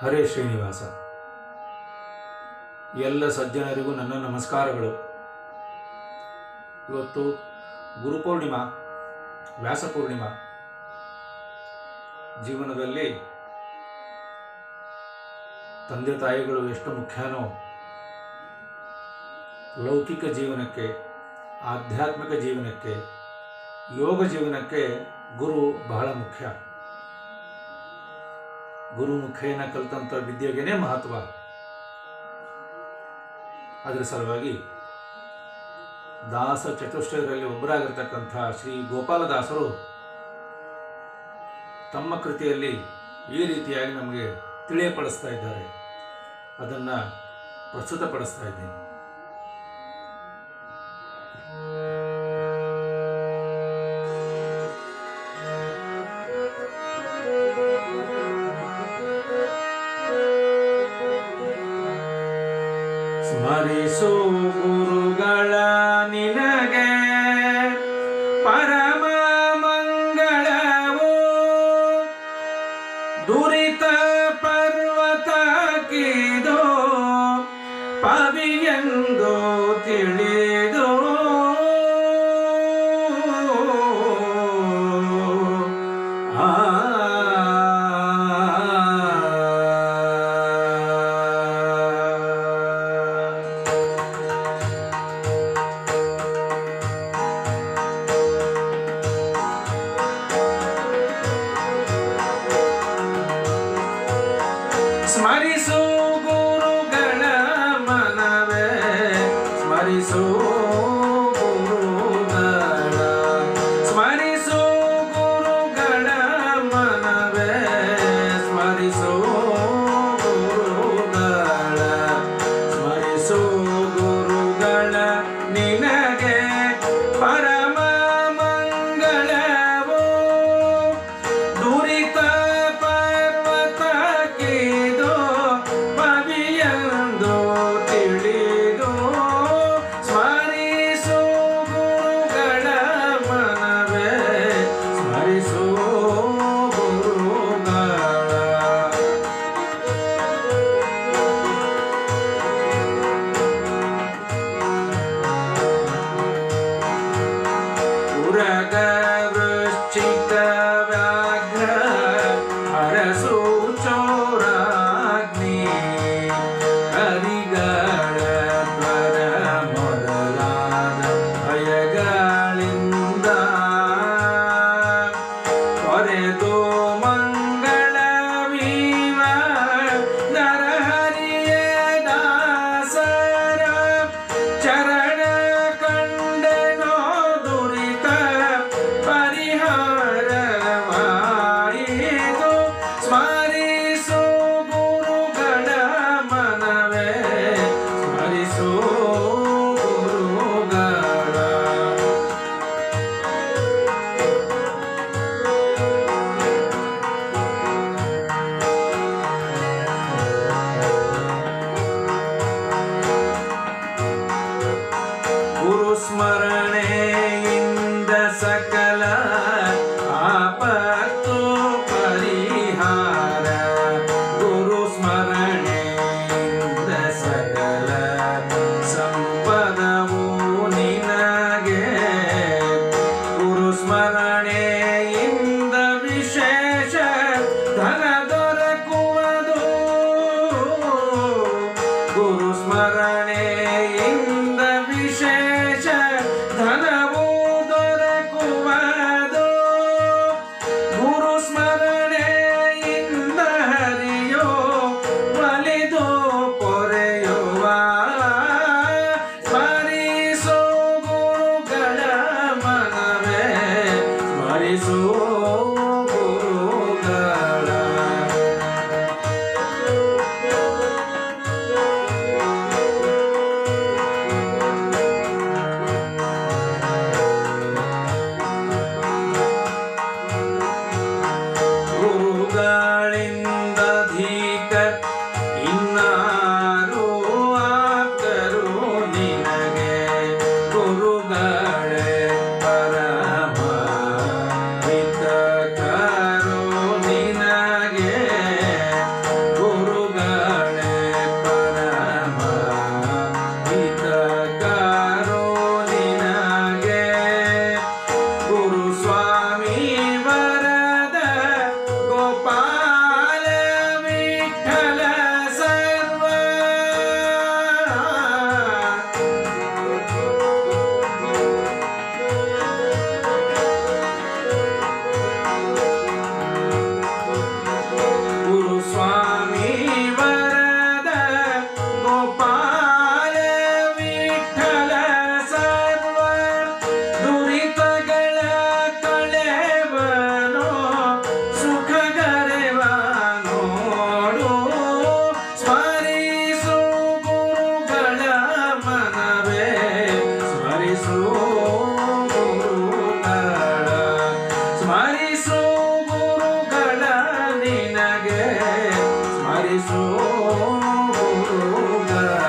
ಹರೇ ಶ್ರೀನಿವಾಸ. ಎಲ್ಲ ಸಜ್ಜನರಿಗೂ ನನ್ನ ನಮಸ್ಕಾರಗಳು. ಇವತ್ತು ಗುರುಪೂರ್ಣಿಮಾ, ವ್ಯಾಸಪೂರ್ಣಿಮಾ. ಜೀವನದಲ್ಲಿ ತಂದೆ ತಾಯಿಗಳು ಎಷ್ಟು ಮುಖ್ಯನೋ, ಲೌಕಿಕ ಜೀವನಕ್ಕೆ, ಆಧ್ಯಾತ್ಮಿಕ ಜೀವನಕ್ಕೆ, ಯೋಗ ಜೀವನಕ್ಕೆ ಗುರು ಬಹಳ ಮುಖ್ಯ. ಗುರು ಮುಖೇನ ಕಲಿತಂಥ ವಿದ್ಯೆಗೇನೆ ಮಹತ್ವ. ಅದರ ಸಲುವಾಗಿ ದಾಸ ಚತುಷ್ಟಯರಲ್ಲಿ ಒಬ್ಬರಾಗಿರ್ತಕ್ಕಂಥ ಶ್ರೀ ಗೋಪಾಲದಾಸರು ತಮ್ಮ ಕೃತಿಯಲ್ಲಿ ಈ ರೀತಿಯಾಗಿ ನಮಗೆ ತಿಳಿಯಪಡಿಸ್ತಾ ಇದ್ದಾರೆ. ಅದನ್ನು ಪ್ರಸ್ತುತಪಡಿಸ್ತಾ ಇದ್ದೀನಿ. ಸ್ಮರಿಸು ಗುರುಗಳ ನಿನಗೆ ಪರಮ ಮಂಗಳವು, ದುರಿತ ಪರ್ವತ ಕಿದೋ ಪವಿಯೆಂದು ತಿಳಿದು, ಸ್ಮರಿಸು ಗುರುಗಳ ಮನವೇ, ಸ್ಮರಿಸು ಗುರುಗಳ, ಸ್ಮರಿಸು ಗುರುಗಳ ಮನವೇ, ಸ್ಮರಿಸು ಗುರುಗಳ, ಸ್ಮರಿಸು ಗುರುಗಳ ನಿನಗೆ ಪರಮ ಮಂಗಳವು, ದುರಿತ ಪರ್ವತ ಕಿದೋ ಪವಿಯೆಂದು ತಿಳಿದು, ಸ್ಮರಿಸು ಗುರುಗಳ ಮನವೇ, ಸ್ಮರಿಸು ಗುರುಗಳ. ಗುರುಗಳ